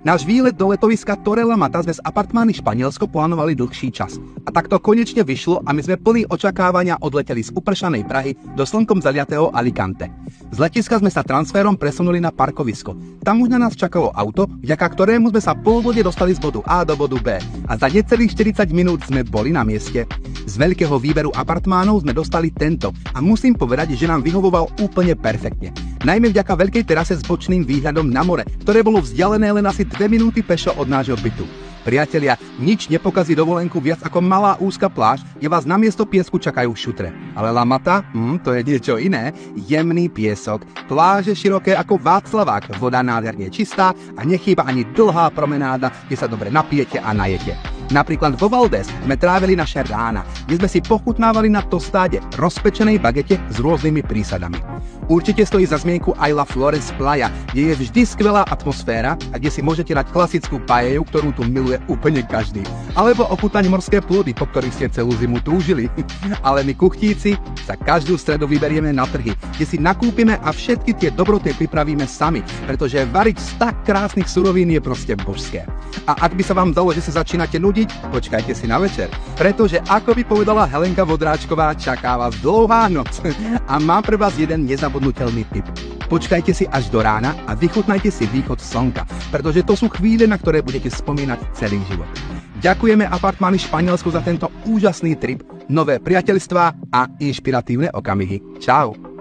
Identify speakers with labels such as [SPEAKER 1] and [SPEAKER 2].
[SPEAKER 1] Náš výlet do letoviska Torre la Mata sme z apartmány Španielsko plánovali dlhší čas. A tak to konečne vyšlo a my sme plní očakávania odleteli z upršanej Prahy do slnkom zaliatého Alicante. Z letiska sme sa transferom presunuli na parkovisko. Tam už na nás čakalo auto, vďaka ktorému sme sa po vode dostali z bodu A do bodu B. A za necelých 40 minút sme boli na mieste. Z veľkého výberu apartmánov sme dostali tento a musím povedať, že nám vyhovoval úplne perfektne. Najmä vďaka veľkej terase s bočným výhľadom na more, ktoré bolo vzdialené len asi 2 minúty pešo od nášho bytu. Priatelia, nič nepokazí dovolenku viac ako malá úzka pláž, kde vás namiesto piesku čakajú šutre. Ale La Mata, to je niečo iné, jemný piesok, pláže široké ako Václavák, voda nádherne čistá a nechýba ani dlhá promenáda, kde sa dobre napijete a najete. Napríklad vo Valdés sme trávili naše rána, kde sme si pochutnávali na tostáde, rozpečenej bagete s rôznymi prísadami. Určite stojí za zmienku aj La Flores Playa, kde je vždy skvelá atmosféra a kde si môžete dať klasickú paeju, ktorú tu miluje úplne každý. Alebo ochutnať morské plody, po ktorých ste celú zimu túžili. Ale my kuchtíci sa každú stredu vyberieme na trhy, kde si nakúpime a všetky tie dobroty pripravíme sami, pretože variť z tak krásnych surovín je proste božské. A ak by sa vám zdalo, že sa začínate nudiť, počkajte si na večer, pretože ako by povedala Helenka Vodráčková, čaká vás dlouhá noc. A mám pre vás jeden nezabudnutelný tip. Počkajte si až do rána a vychutnajte si východ slnka, pretože to sú chvíle, na ktoré budete spomínať celý život. Ďakujeme apartmány Španielsku za tento úžasný trip, nové priateľstvá a inšpiratívne okamihy. Čau!